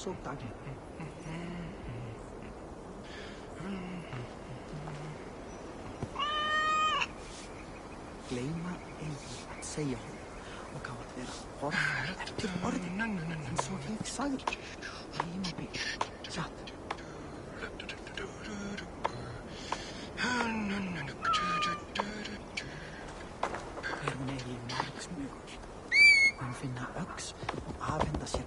såg Gleyma eigi að segja honum og á að vera horf eftir orði eins og ég sagði. Gleyma mig, satt. Hún eigi margsmugur. Hún finna öx og afhenda sér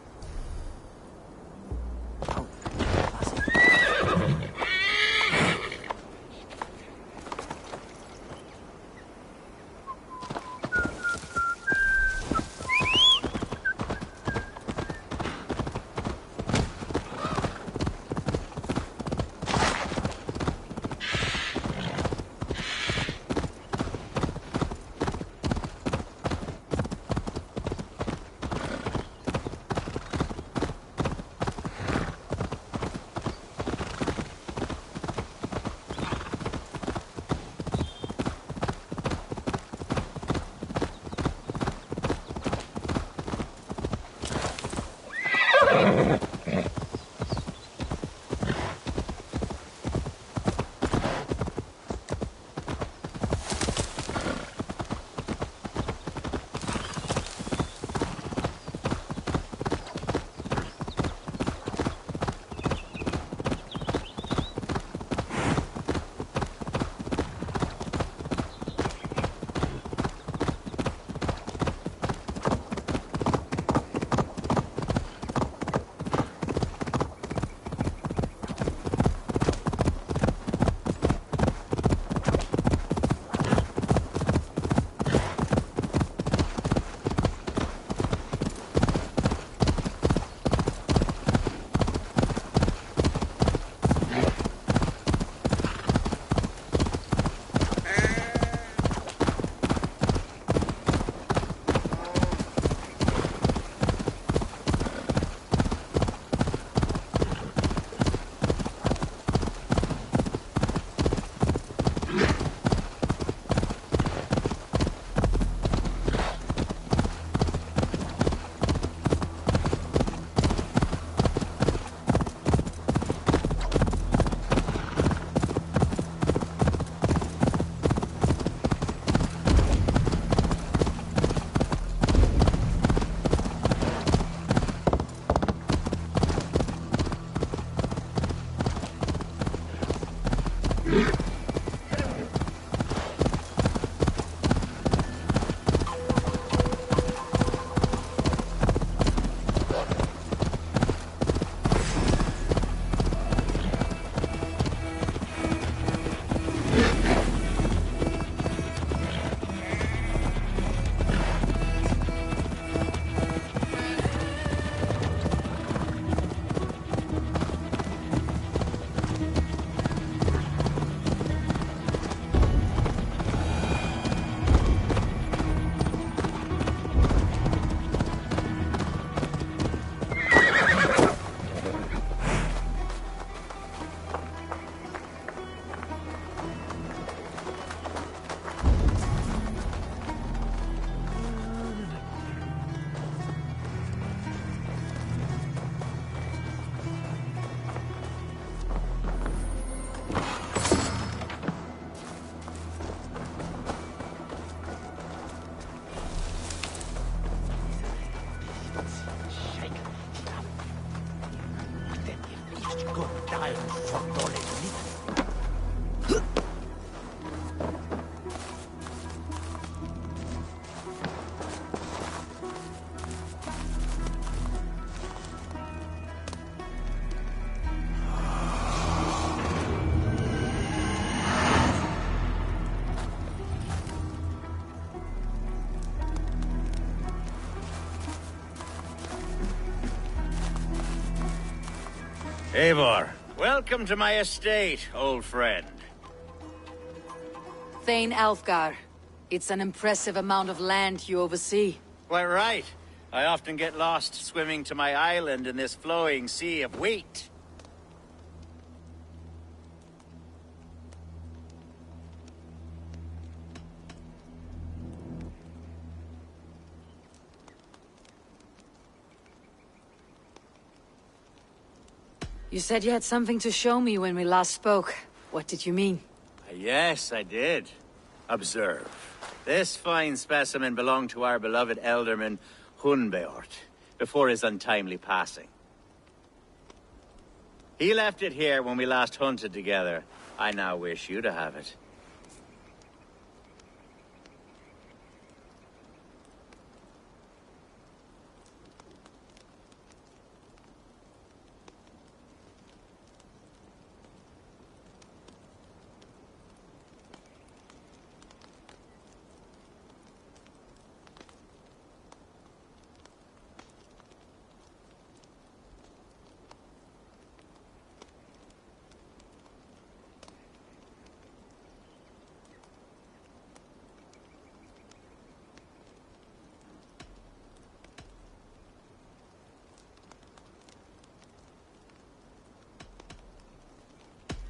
Eivor, welcome to my estate, old friend. Thane Alfgar. It's an impressive amount of land you oversee. Quite right. I often get lost swimming to my island in this flowing sea of wheat. You said you had something to show me when we last spoke. What did you mean? Yes, I did. Observe. This fine specimen belonged to our beloved Elderman Hunbeort, before his untimely passing. He left it here when we last hunted together. I now wish you to have it.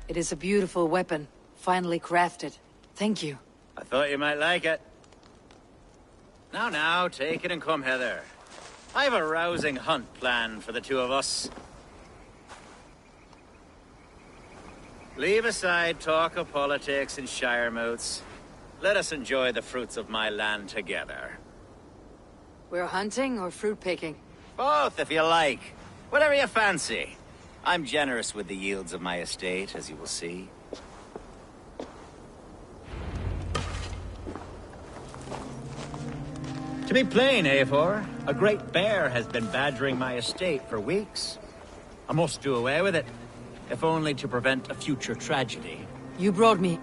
It is a beautiful weapon, finely crafted. Thank you. I thought you might like it. Now, take it and come hither. I've a rousing hunt planned for the two of us. Leave aside talk of politics and shire moots. Let us enjoy the fruits of my land together. We're hunting or fruit picking? Both, if you like. Whatever you fancy. I'm generous with the yields of my estate, as you will see. To be plain, Eivor, a great bear has been badgering my estate for weeks. I must do away with it, if only to prevent a future tragedy. You brought me...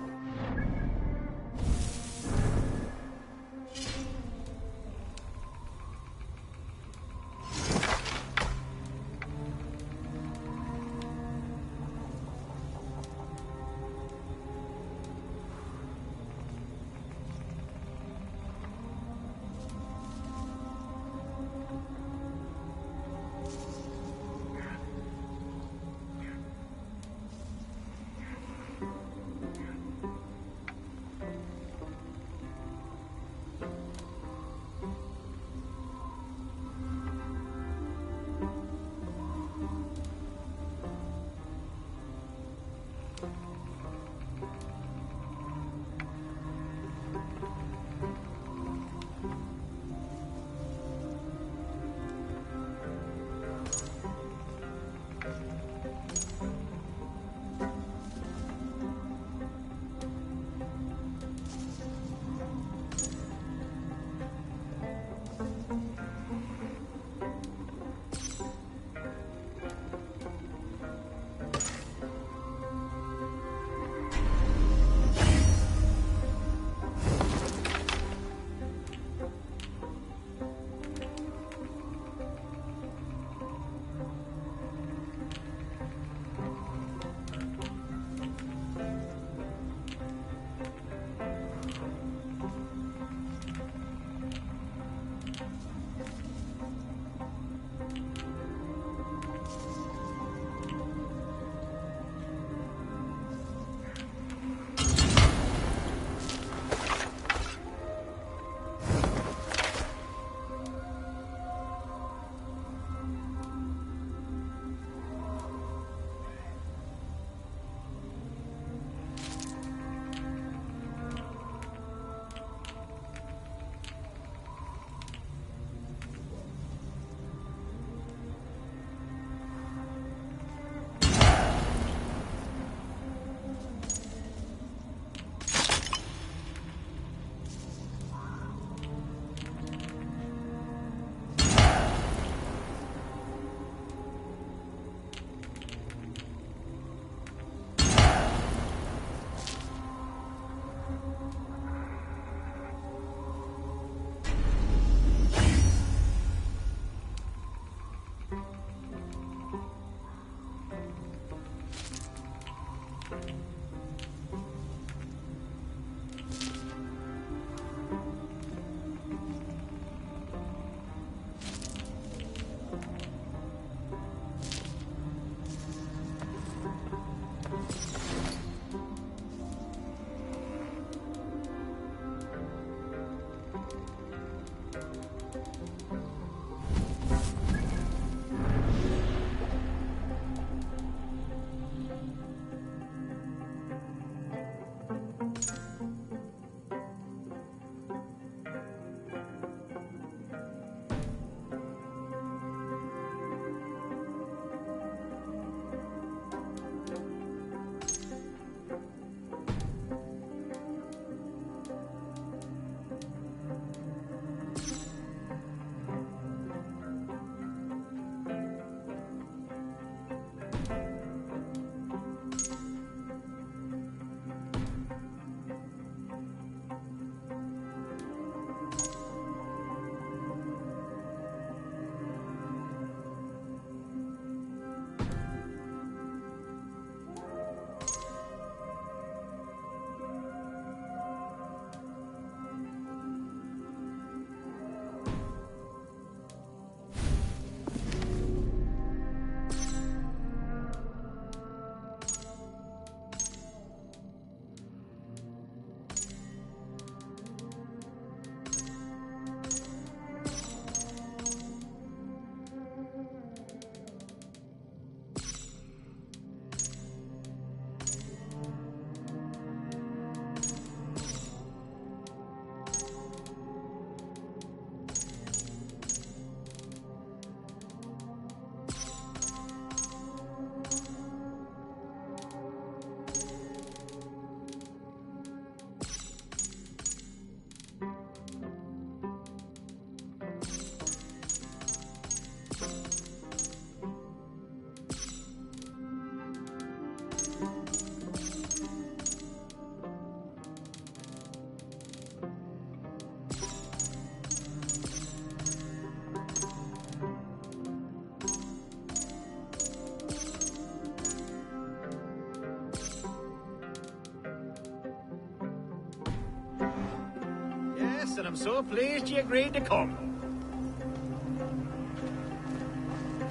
Yes, and I'm so pleased you agreed to come.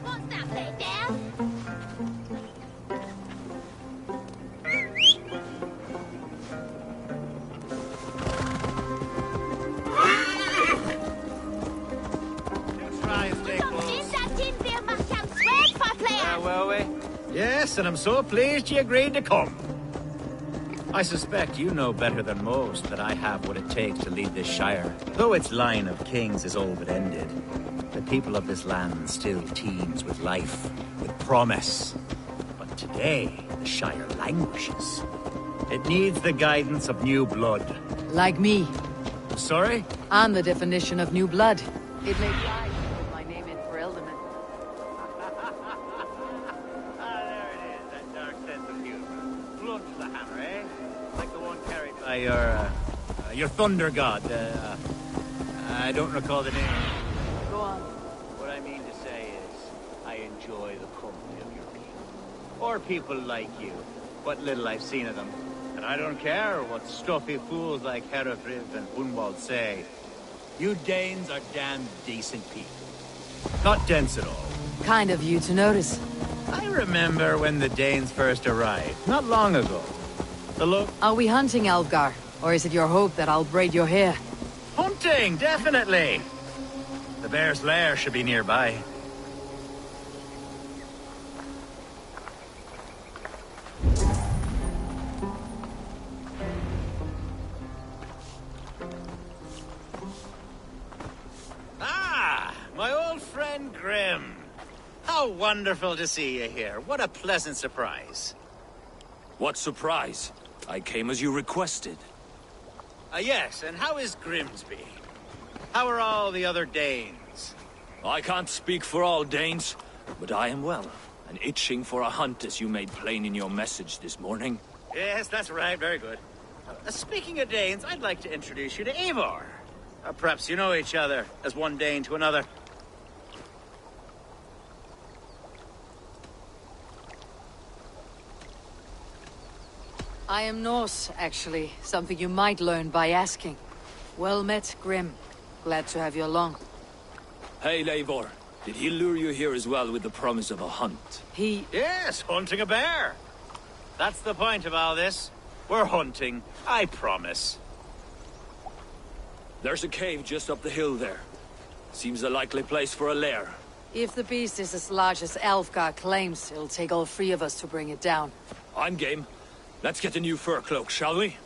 What's that thing there? Yes, and I'm so pleased you agreed to come. I suspect you know better than most that I have what it takes to lead this Shire. Though its line of kings is all but ended, the people of this land still teems with life, with promise. But today, the Shire languishes. It needs the guidance of new blood. Like me. Sorry? I'm the definition of new blood. It may be I who put my name in for Elderman. There it is, that dark sense of humor. Blunt to the hammer, eh? Like the one carried by your thunder god. I don't recall the name. Go on. What I mean to say is, I enjoy the company of your people. Or people like you. What little I've seen of them. And I don't care what stuffy fools like Herefriv and Hunwald say. You Danes are damn decent people. Not dense at all. Kind of you to notice. I remember when the Danes first arrived, not long ago. The look... Are we hunting Alfgar? Or is it your hope that I'll braid your hair? Hunting, definitely! The bear's lair should be nearby. Ah, my old friend Grim. How wonderful to see you here. What a pleasant surprise. What surprise? I came as you requested. Yes, and how is Grimsby? How are all the other Danes? I can't speak for all Danes, but I am well, and itching for a hunt as you made plain in your message this morning. Yes, that's right. Very good. Speaking of Danes, I'd like to introduce you to Eivor. Perhaps you know each other, as one Dane to another. I am Norse, actually. Something you might learn by asking. Well met, Grim. Glad to have you along. Hey, Eivor. Did he lure you here as well with the promise of a hunt? Yes, hunting a bear. That's the point of all this. We're hunting, I promise. There's a cave just up the hill there. Seems a likely place for a lair. If the beast is as large as Alfgar claims, it'll take all three of us to bring it down. I'm game. Let's get a new fur cloak, shall we?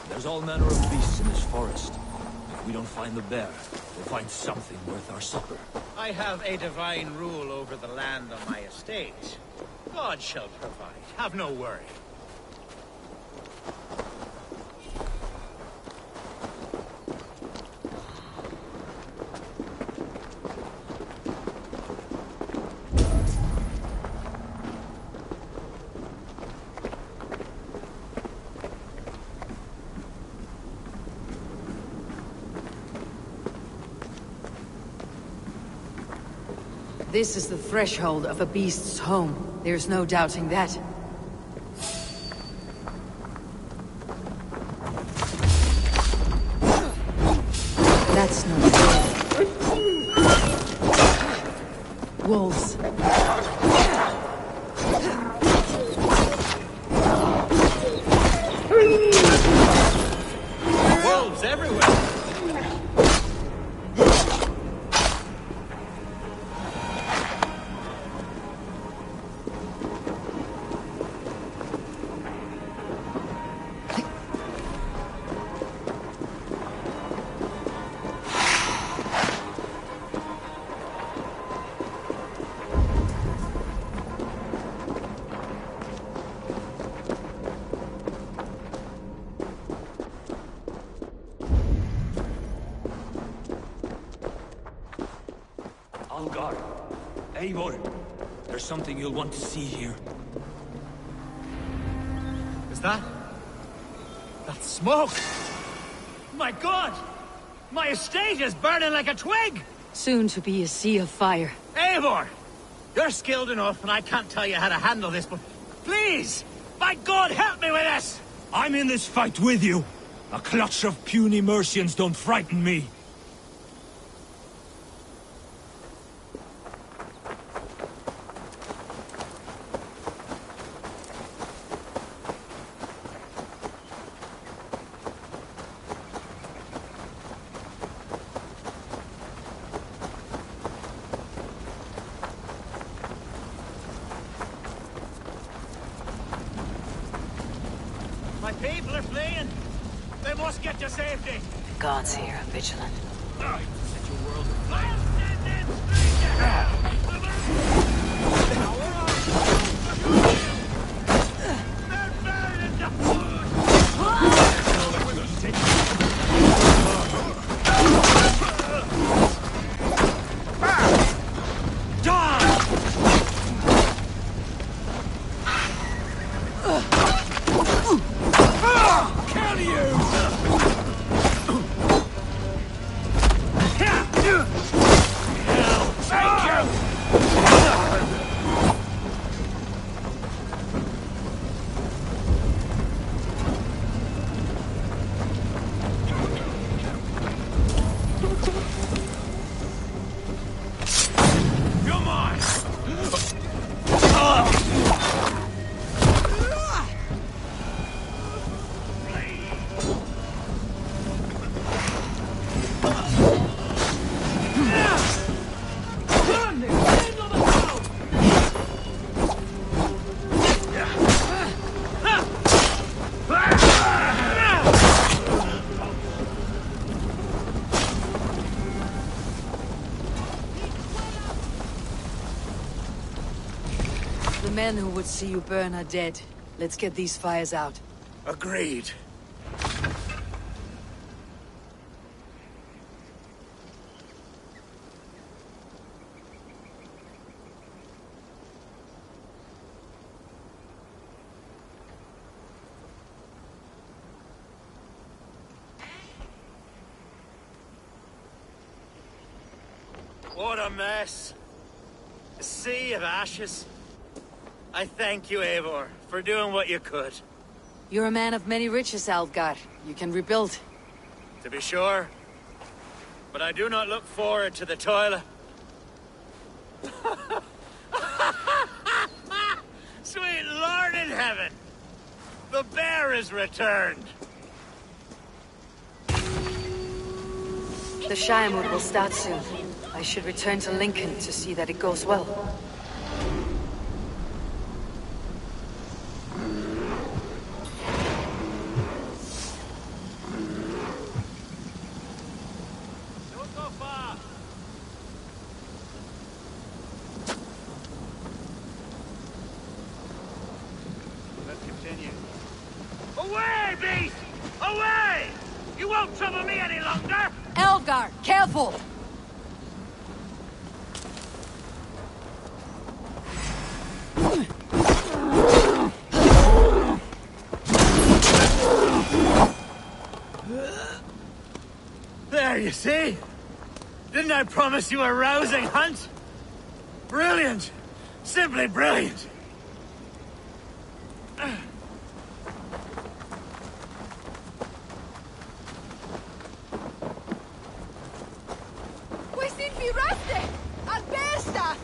There's all manner of beasts in this forest. If we don't find the bear, we'll find something worth our supper. I have a divine rule over the land on my estate. God shall provide. Have no worry. This is the threshold of a beast's home. There's no doubting that. That's not good. Wolves. Wolves everywhere. Algar. Eivor. There's something you'll want to see here. Is that? That's smoke! My God! My estate is burning like a twig! Soon to be a sea of fire. Eivor! You're skilled enough, and I can't tell you how to handle this, but please! By God, help me with this! I'm in this fight with you. A clutch of puny Mercians don't frighten me. My people are fleeing! They must get to safety! The gods here are vigilant. Set your world aflame! The men who would see you burn are dead. Let's get these fires out. Agreed. What a mess. A sea of ashes. I thank you, Eivor, for doing what you could. You're a man of many riches, Alfgar. You can rebuild. To be sure. But I do not look forward to the toilet. Sweet Lord in heaven! The bear is returned! The Shiremood will start soon. I should return to Lincoln to see that it goes well. Don't go far! Let's continue. Away, beast! Away! You won't trouble me any longer! Alfgar, careful! There, you see? Didn't I promise you a rousing hunt? Brilliant! Simply brilliant! We seem to be resting! At besta!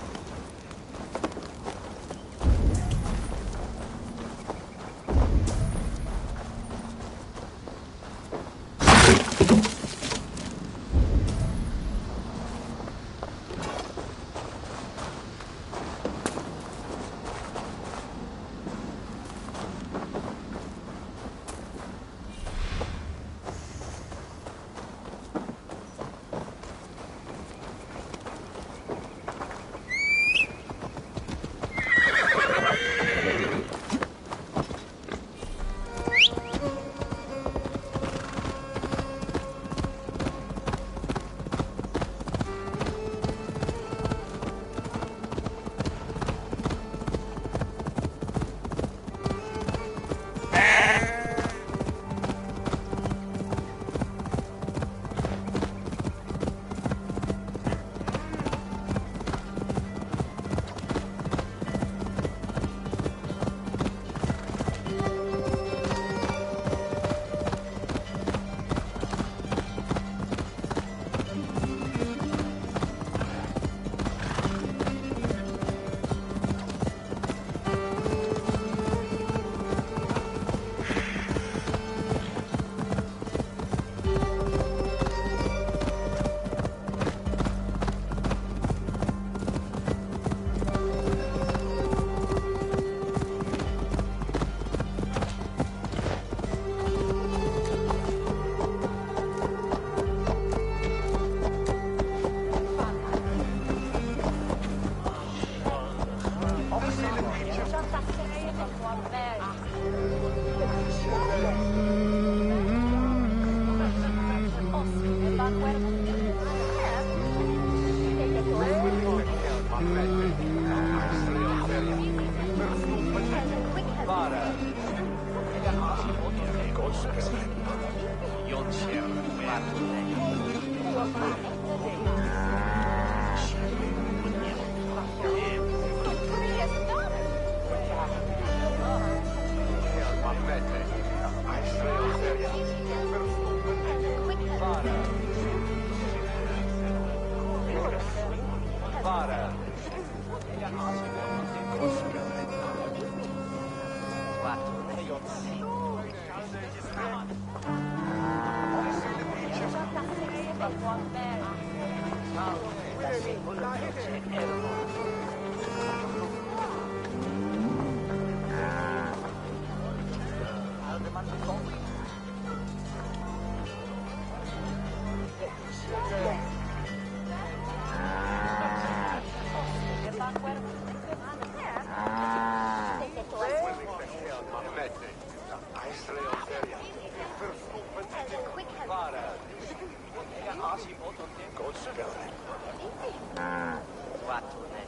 Quattro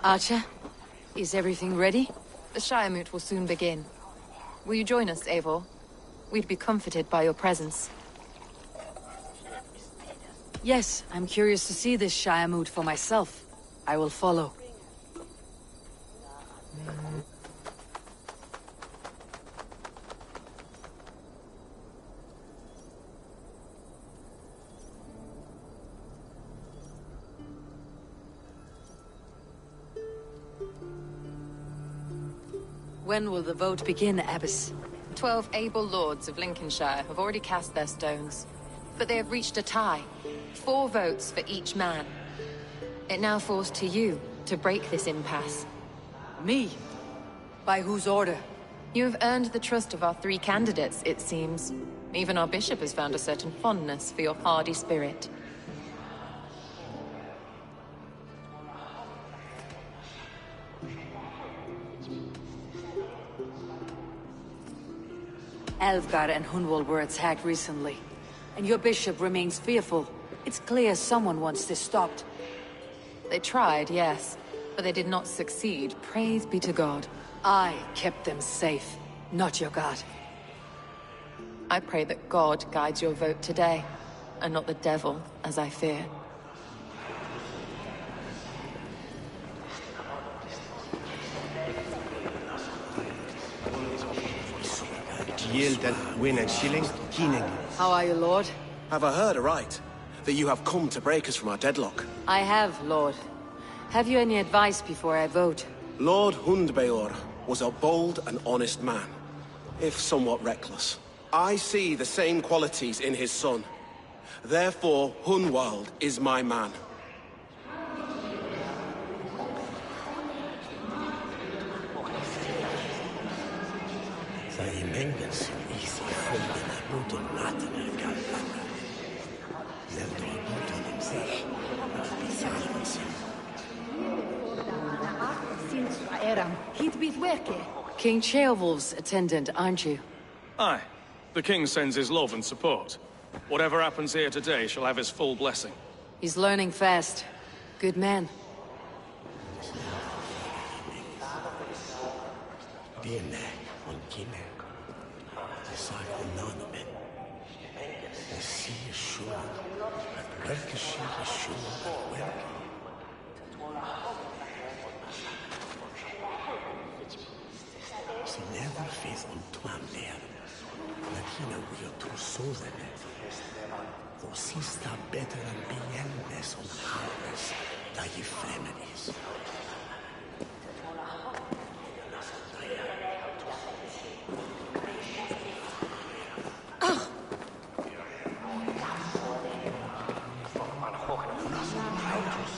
Archer, is everything ready? The Shiremoot will soon begin. Will you join us, Eivor? We'd be comforted by your presence. Yes, I'm curious to see this Shiremoot for myself. I will follow. When will the vote begin, Abbess? 12 able lords of Lincolnshire have already cast their stones, but they have reached a tie. 4 votes for each man. It now falls to you to break this impasse. Me? By whose order? You have earned the trust of our 3 candidates, it seems. Even our bishop has found a certain fondness for your hardy spirit. Alfgar and Hunwald were attacked recently, and your bishop remains fearful. It's clear someone wants this stopped. They tried, yes, but they did not succeed. Praise be to God. I kept them safe, not your god. I pray that God guides your vote today, and not the devil, as I fear. How are you, Lord? Have I heard aright? That you have come to break us from our deadlock? I have, Lord. Have you any advice before I vote? Lord Hundbeor was a bold and honest man, if somewhat reckless. I see the same qualities in his son. Therefore, Hunwald is my man. King Ceolwulf's attendant, aren't you? Aye. The king sends his love and support. Whatever happens here today shall have his full blessing. He's learning fast. Good man.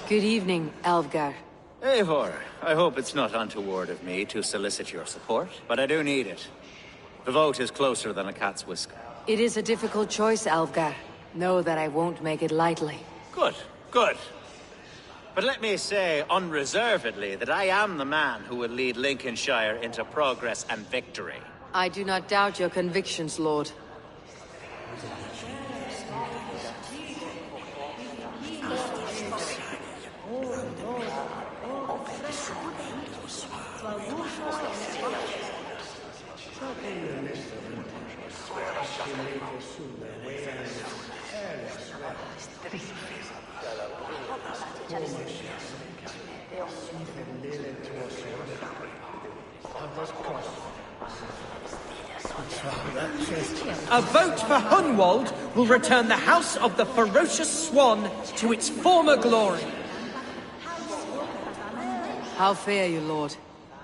Good evening, Alfgar. Eivor, I hope it's not untoward of me to solicit your support, but I do need it. The vote is closer than a cat's whisker. It is a difficult choice, Alfgar. Know that I won't make it lightly. Good, good. But let me say unreservedly that I am the man who will lead Lincolnshire into progress and victory. I do not doubt your convictions, Lord. A vote for Hunwald will return the House of the Ferocious Swan to its former glory. How fare you, Lord?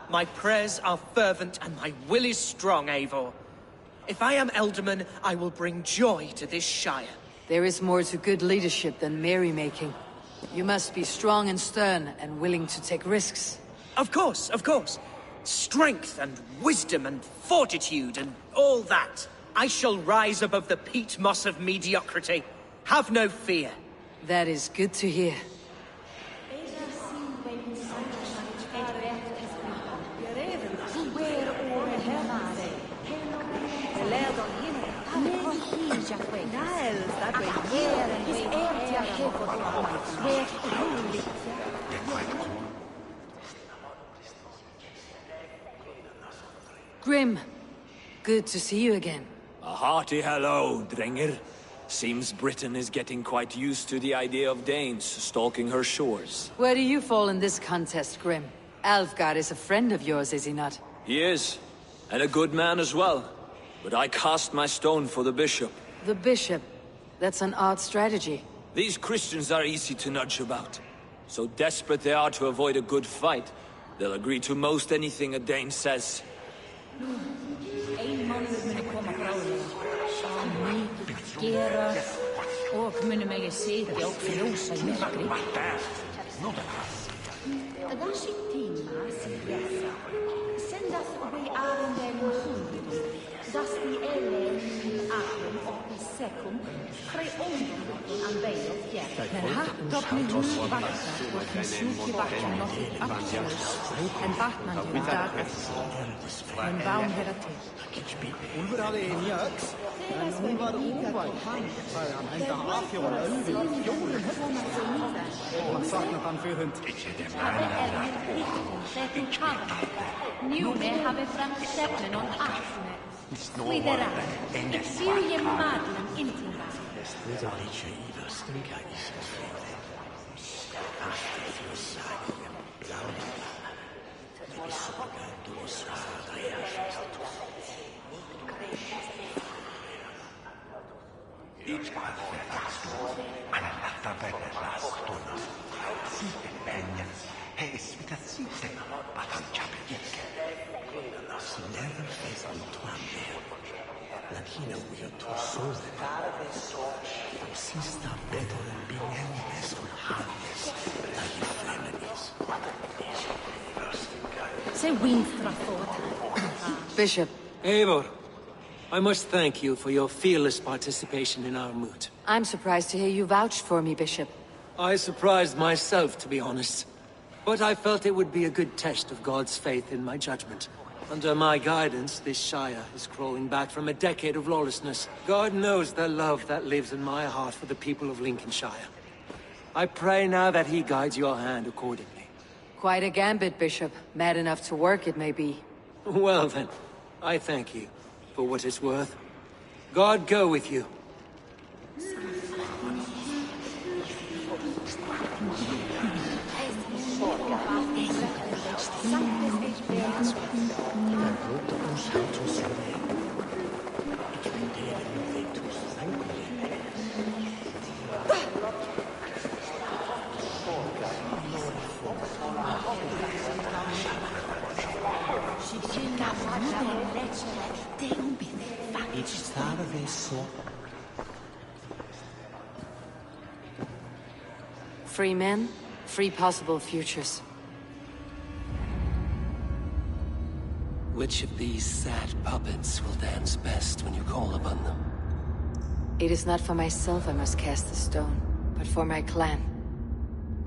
My prayers are fervent and my will is strong, Eivor. If I am Elderman, I will bring joy to this Shire. There is more to good leadership than merrymaking. You must be strong and stern and willing to take risks. Of course, of course. Strength and wisdom and fortitude and all that. I shall rise above the peat moss of mediocrity. Have no fear. That is good to hear. Grim, good to see you again. A hearty hello, Drenger. Seems Britain is getting quite used to the idea of Danes stalking her shores. Where do you fall in this contest, Grim? Alfgard is a friend of yours, is he not? He is, and a good man as well. But I cast my stone for the bishop. The bishop? That's an odd strategy. These Christians are easy to nudge about. So desperate they are to avoid a good fight, they'll agree to most anything a Dane says. Úlfur hafði mjögs, en hún var úrvæg, sagði hann, enda afhjóðan auðvitað 4 höfum. Hann saknar þann fyrir hund. Njune har vi fram stepnen och axeln. Skidera. Ett syrje madlen intinga. Bishop. Eivor, I must thank you for your fearless participation in our moot. I'm surprised to hear you vouched for me, Bishop. I surprised myself, to be honest. But I felt it would be a good test of God's faith in my judgment. Under my guidance, this Shire is crawling back from a decade of lawlessness. God knows the love that lives in my heart for the people of Lincolnshire. I pray now that he guides your hand accordingly. Quite a gambit, Bishop. Mad enough to work, it may be. Well then, I thank you for what it's worth. God go with you. Free men, free possible futures. Which of these sad puppets will dance best when you call upon them? It is not for myself I must cast the stone, but for my clan.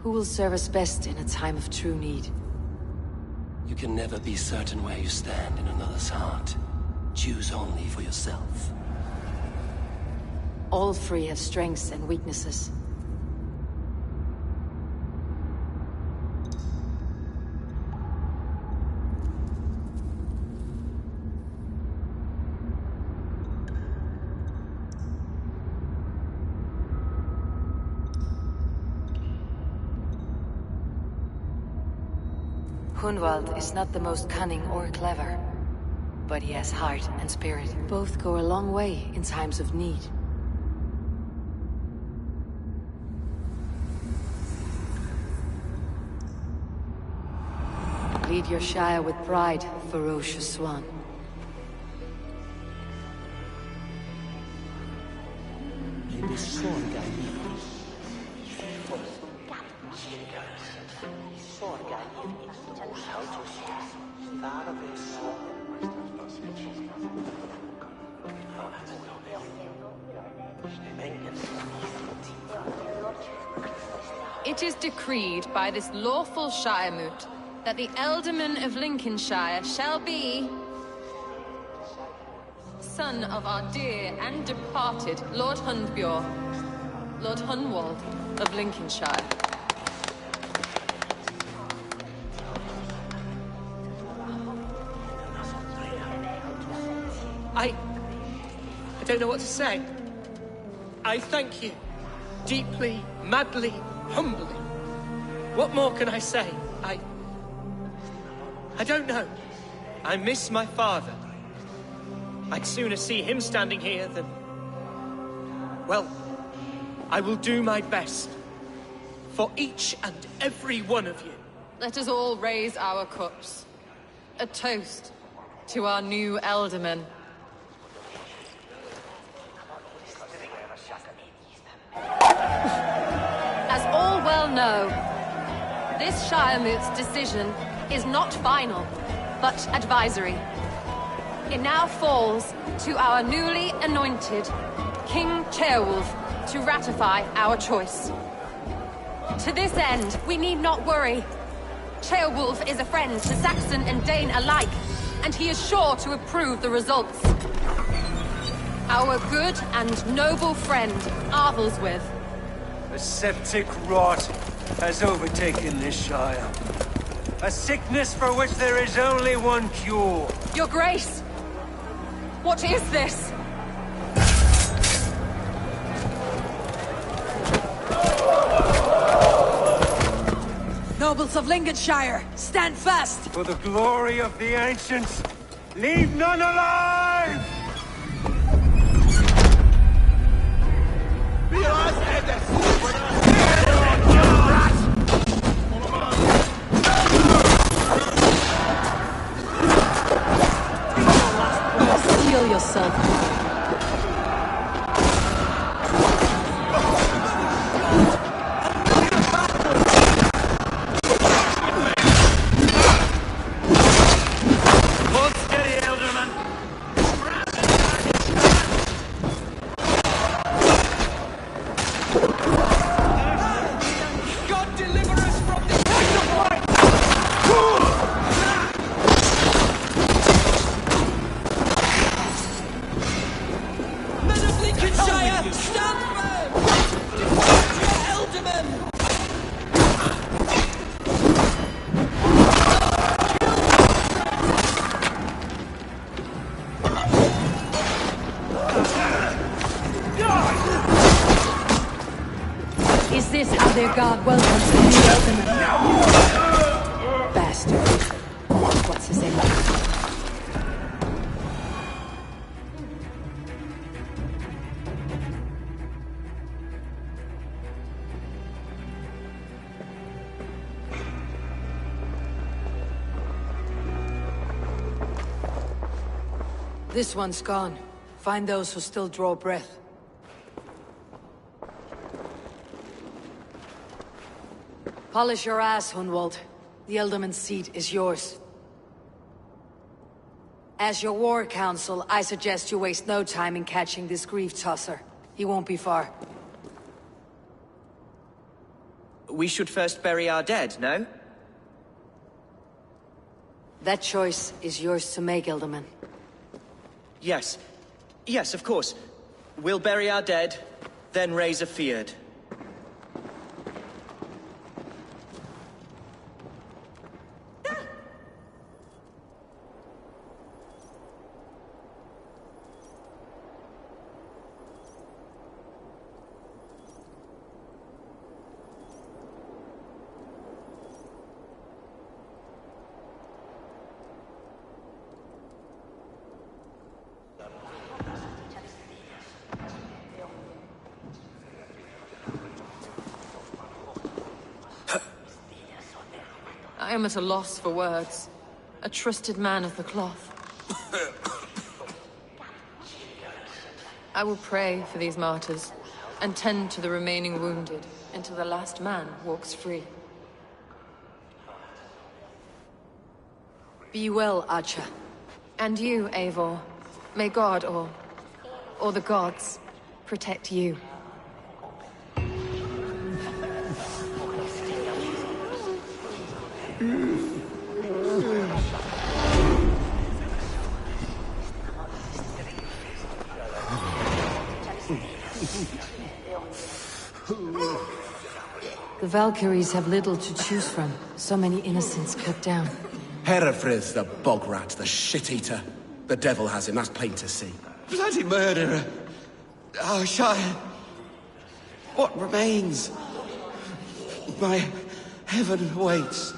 Who will serve us best in a time of true need? You can never be certain where you stand in another's heart. Choose only for yourself. All three have strengths and weaknesses. Hunwald is not the most cunning or clever, but he has heart and spirit. Both go a long way in times of need. Lead your Shire with pride, ferocious swan. It is decreed by this lawful Shire moot that the Ealdorman of Lincolnshire shall be son of our dear and departed Lord Hundbjorn. Lord Hunwald of Lincolnshire. I don't know what to say. I thank you. Deeply, madly, humbly. What more can I say? I don't know. I miss my father. I'd sooner see him standing here than... Well, I will do my best. For each and every one of you. Let us all raise our cups. A toast to our new Elderman. As all well know, this Shiremoot's decision is not final, but advisory. It now falls to our newly anointed King Ceolwulf to ratify our choice. To this end, we need not worry. Ceolwulf is a friend to Saxon and Dane alike, and he is sure to approve the results. Our good and noble friend, Arthelswith. A septic rot has overtaken this Shire. A sickness for which there is only one cure. Your Grace! What is this? Nobles of Lincolnshire, stand fast! For the glory of the ancients, leave none alive! Steel yourself. Is this how their god welcomes the new Elderman? Bastard. What's his name? This one's gone. Find those who still draw breath. Polish your ass, Hunwald. The Elderman's seat is yours. As your war council, I suggest you waste no time in catching this grief tosser. He won't be far. We should first bury our dead, no? That choice is yours to make, Elderman. Yes. Yes, of course. We'll bury our dead, then raise a feard. I am at a loss for words. A trusted man of the cloth. I will pray for these martyrs, and tend to the remaining wounded, until the last man walks free. Be well, Archer. And you, Eivor. May God, or the gods, protect you. Valkyries have little to choose from. So many innocents cut down. Herefrith, the bog rat, the shit-eater. The devil has him, that's plain to see. Bloody murderer! Our Shire... What remains? My heaven waits.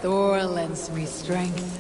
Thor lends me strength.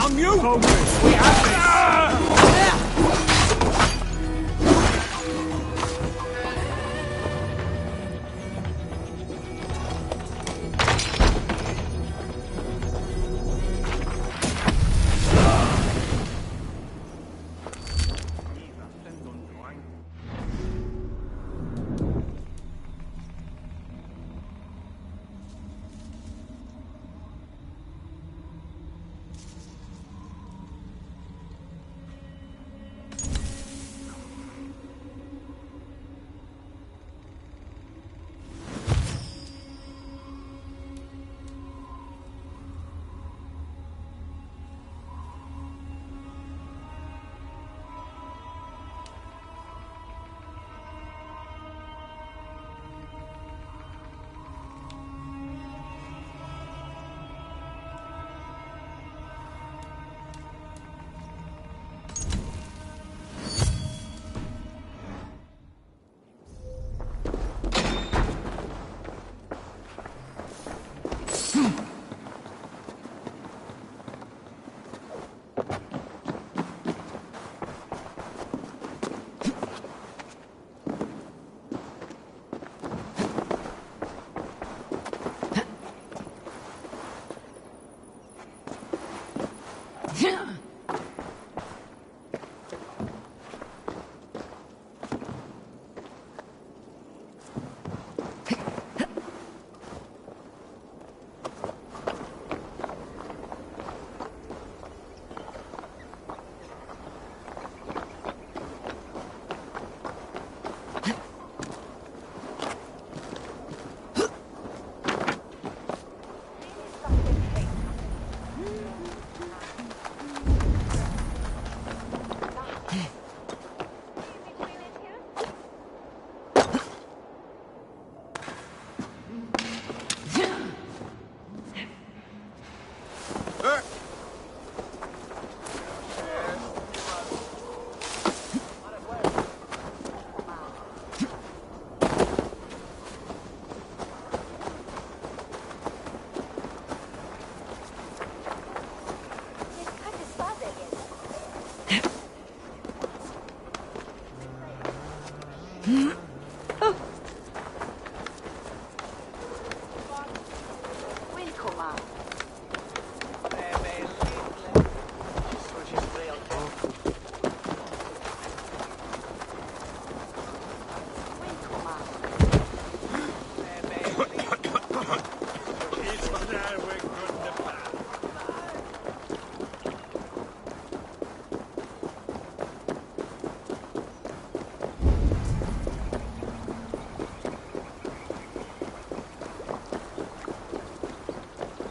Damn you! Focus! We have this!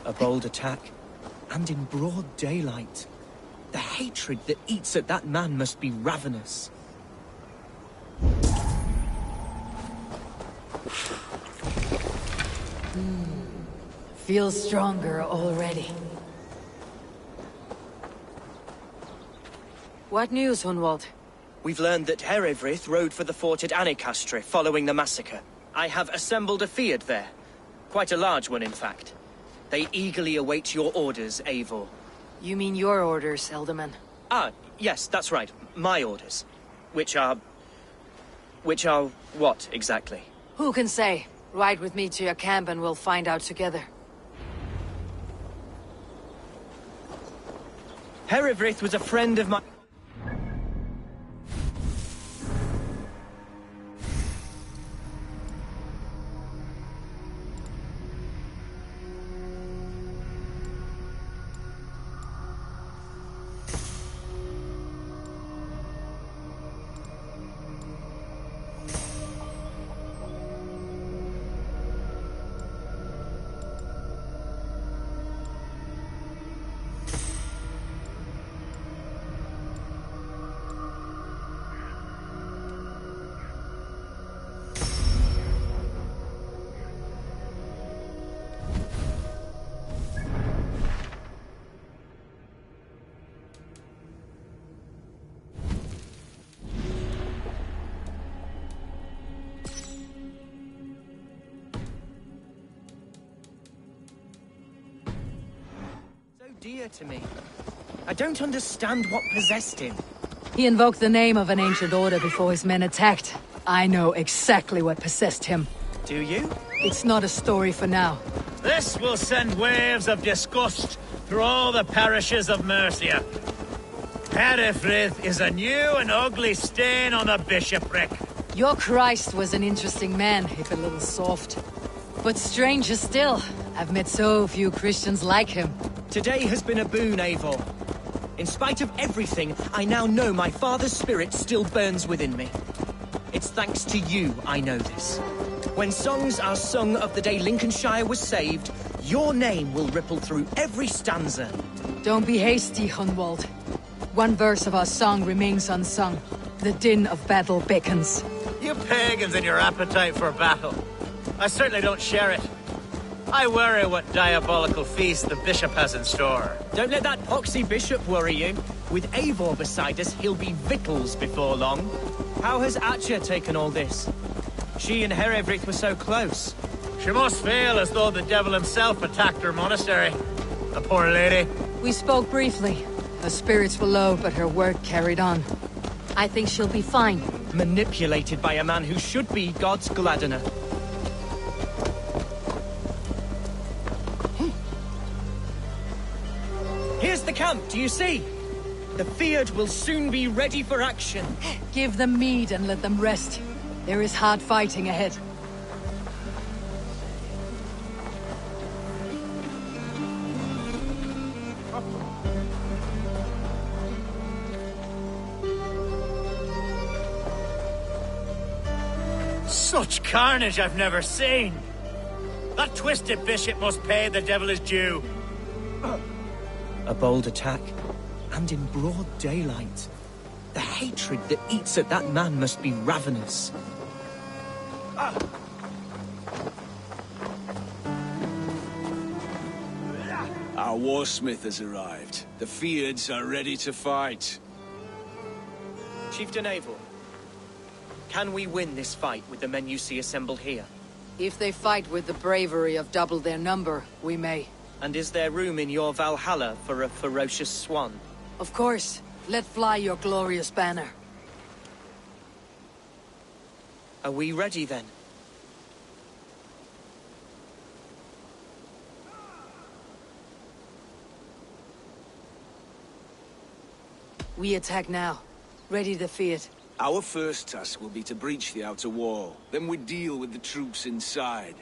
A bold attack, and in broad daylight. The hatred that eats at that man must be ravenous. Feel stronger already. What news, Hunwald? We've learned that Herewrith rode for the fort at Annikastre following the massacre. I have assembled a field there. Quite a large one, in fact. They eagerly await your orders, Eivor. You mean your orders, Elderman? Ah, yes, that's right. My orders. Which are what, exactly? Who can say? Ride with me to your camp and we'll find out together. Herewrith was a friend of mine. Dear to me. I don't understand what possessed him. He invoked the name of an ancient order before his men attacked. I know exactly what possessed him. Do you? It's not a story for now. This will send waves of disgust through all the parishes of Mercia. Herefrith is a new and ugly stain on the bishopric. Your Christ was an interesting man, if a little soft. But stranger still, I've met so few Christians like him. Today has been a boon, Eivor. In spite of everything, I now know my father's spirit still burns within me. It's thanks to you I know this. When songs are sung of the day Lincolnshire was saved, your name will ripple through every stanza. Don't be hasty, Hunwald. One verse of our song remains unsung. The din of battle beckons. You pagans and your appetite for battle. I certainly don't share it. I worry what diabolical feast the bishop has in store. Don't let that poxy bishop worry you. With Eivor beside us, he'll be victuals before long. How has Atcha taken all this? She and Herefrith were so close. She must feel as though the devil himself attacked her monastery. The poor lady. We spoke briefly. Her spirits were low, but her work carried on. I think she'll be fine. Manipulated by a man who should be God's gladdener. Here's the camp, do you see? The Fyrd will soon be ready for action. Give them mead and let them rest. There is hard fighting ahead. Such carnage I've never seen. That twisted bishop must pay the devil his due. A bold attack, and in broad daylight. The hatred that eats at that man must be ravenous. Our warsmith has arrived. The Fyrds are ready to fight. Chieftain Eivor, can we win this fight with the men you see assembled here? If they fight with the bravery of double their number, we may. And is there room in your Valhalla for a ferocious swan? Of course. Let fly your glorious banner. Are we ready then? We attack now. Ready the Fyrd. Our first task will be to breach the outer wall. Then we deal with the troops inside.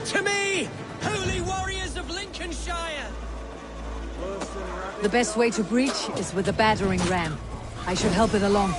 To me, holy warriors of Lincolnshire! The best way to breach is with a battering ram. I should help it along.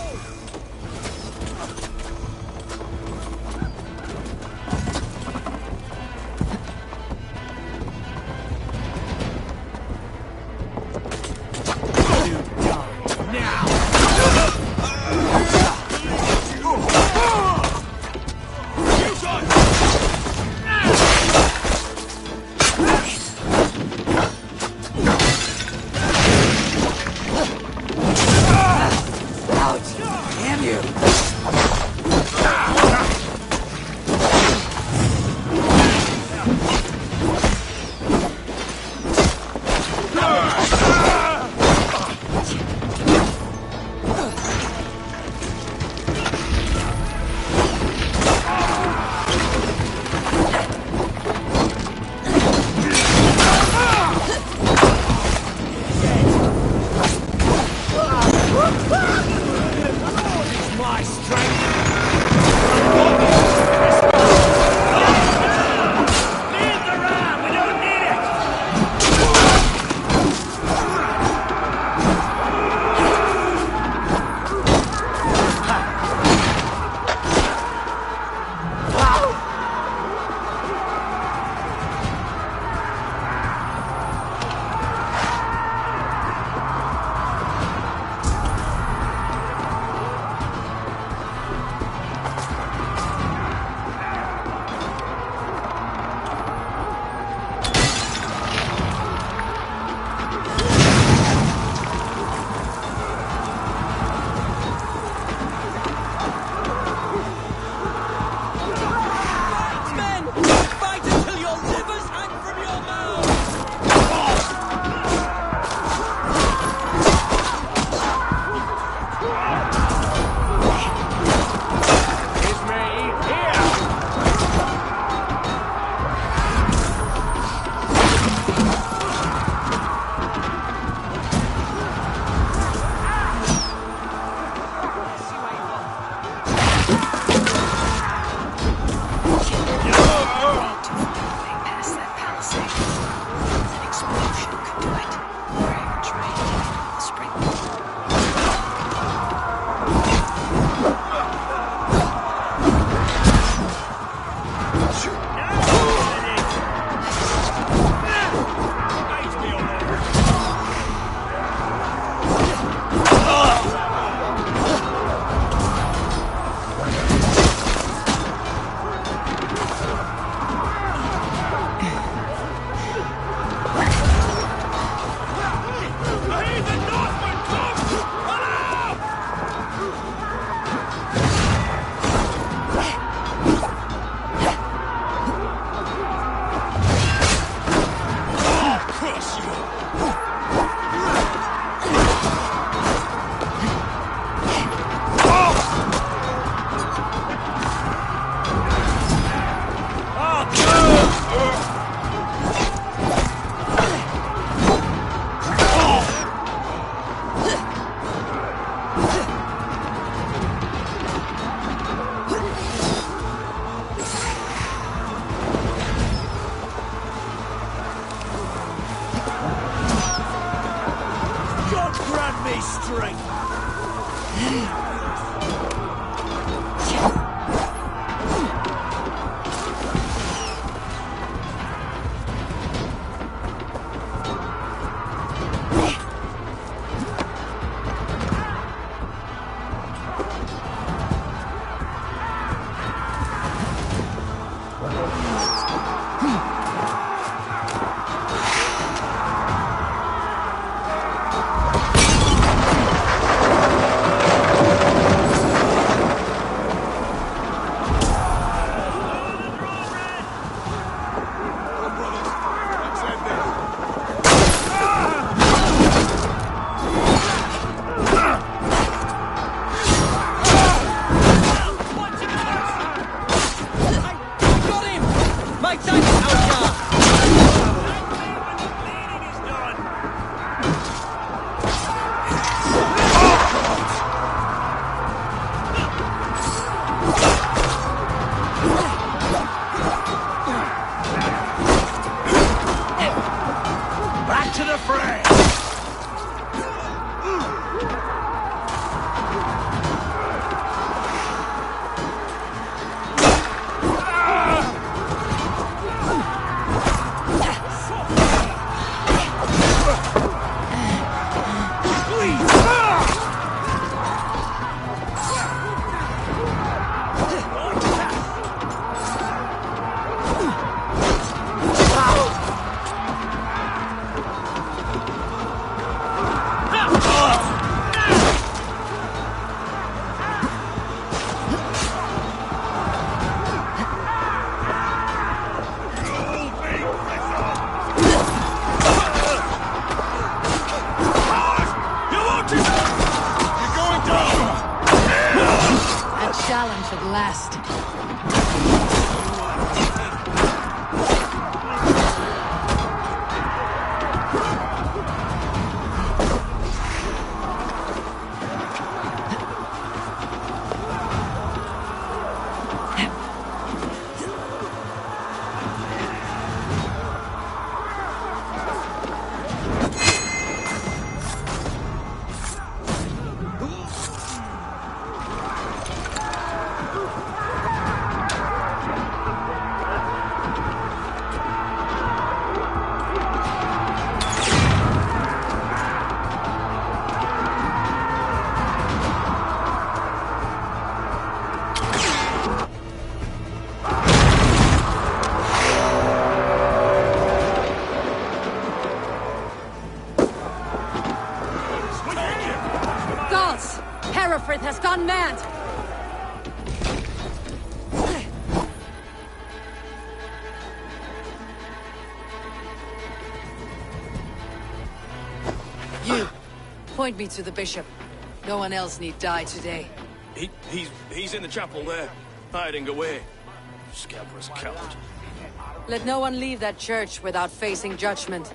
me strength! Challenge at last. Has gone mad! You, point me to the bishop. No one else need die today. He's in the chapel there, hiding away. Scabrous coward. Let no one leave that church without facing judgment.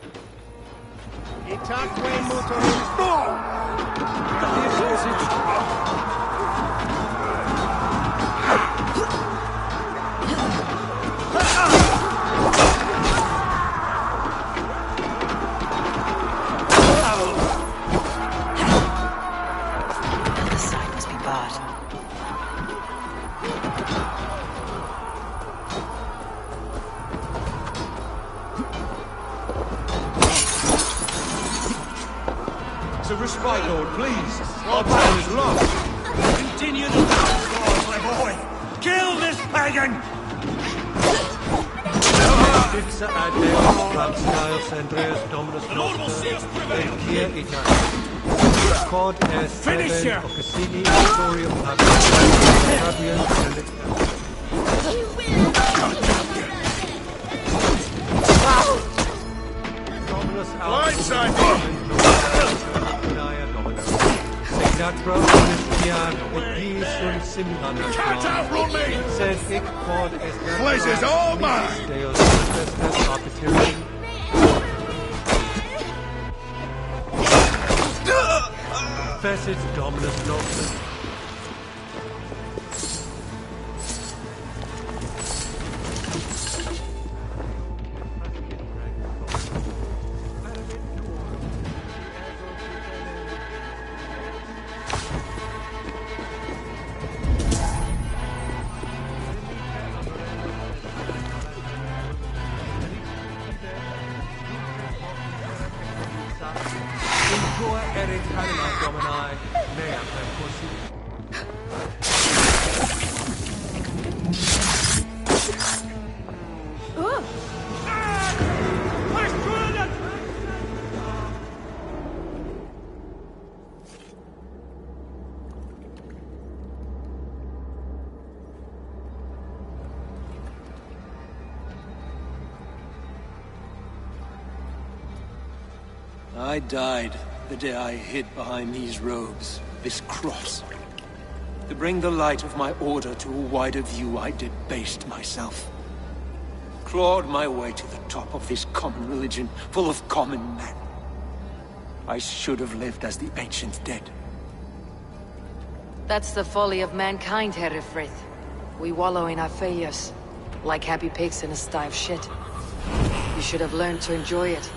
Respite, Lord, please. Our battle is lost. Continue the battle, my boy. Kill this pagan! Finish here! Blindside! Cut out from me! Place is all mine! Facet Dominus Nostrum. Tua erit anima domini, mea percussi. I died the day I hid behind these robes, this cross. To bring the light of my order to a wider view, I debased myself. Clawed my way to the top of this common religion, full of common men. I should have lived as the ancient dead. That's the folly of mankind, Herefrith. We wallow in our failures, like happy pigs in a sty of shit. You should have learned to enjoy it.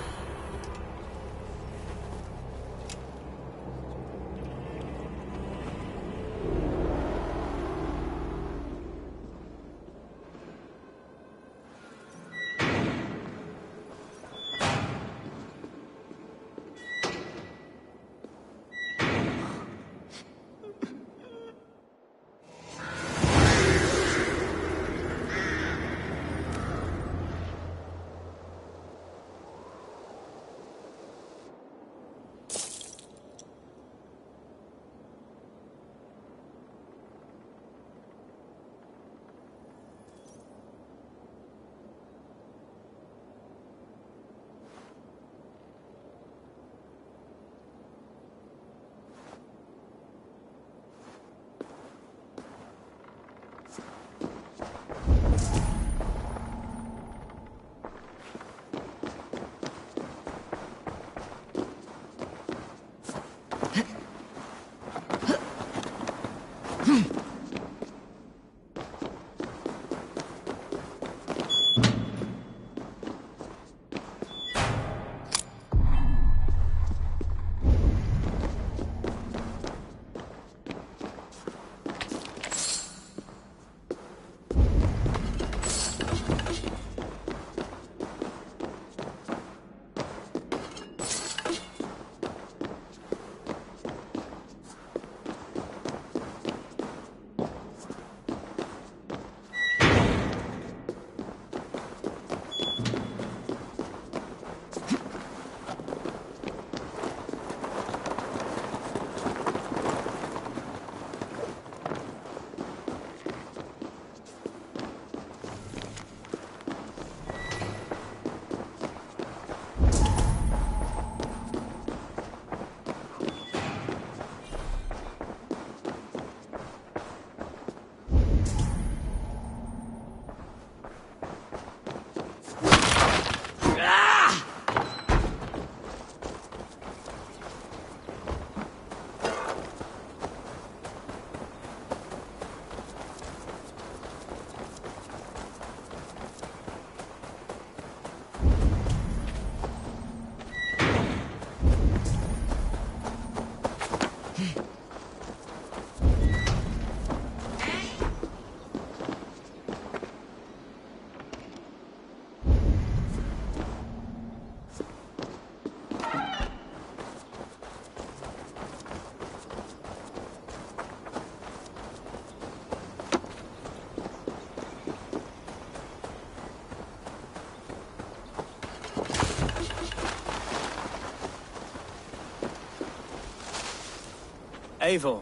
Eivor,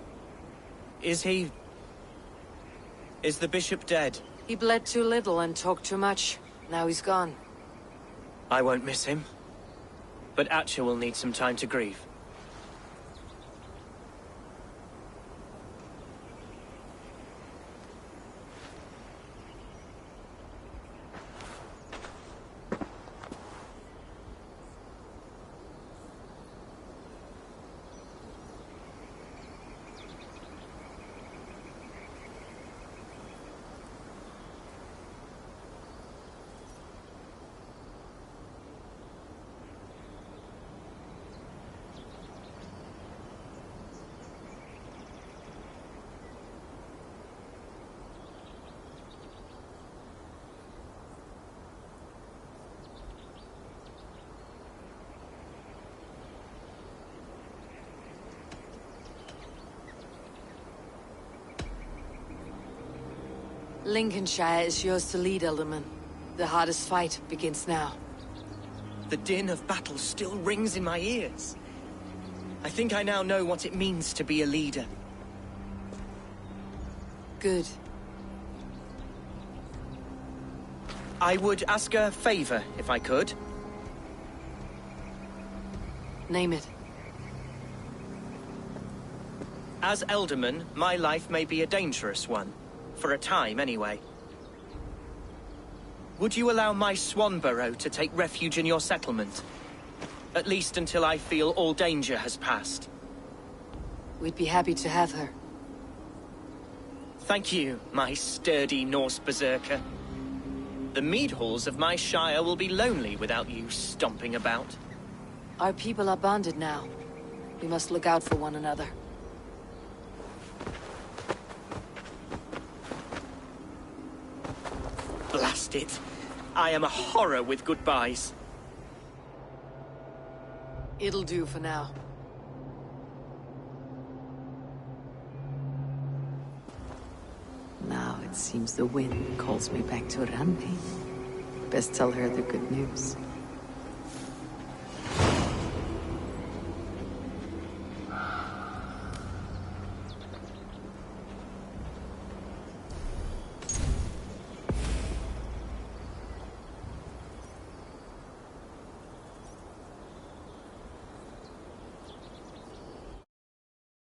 is the bishop dead? He bled too little and talked too much. Now he's gone. I won't miss him. But Atcha will need some time to grieve. Lincolnshire is yours to lead, Alderman. The hardest fight begins now. The din of battle still rings in my ears. I think I now know what it means to be a leader. Good. I would ask a favor, if I could. Name it. As Alderman, my life may be a dangerous one. For a time, anyway. Would you allow my Swanborough to take refuge in your settlement? At least until I feel all danger has passed. We'd be happy to have her. Thank you, my sturdy Norse berserker. The mead halls of my shire will be lonely without you stomping about. Our people are bonded now. We must look out for one another. Blast it. I am a horror with goodbyes. It'll do for now. Now it seems the wind calls me back to Randi. Best tell her the good news.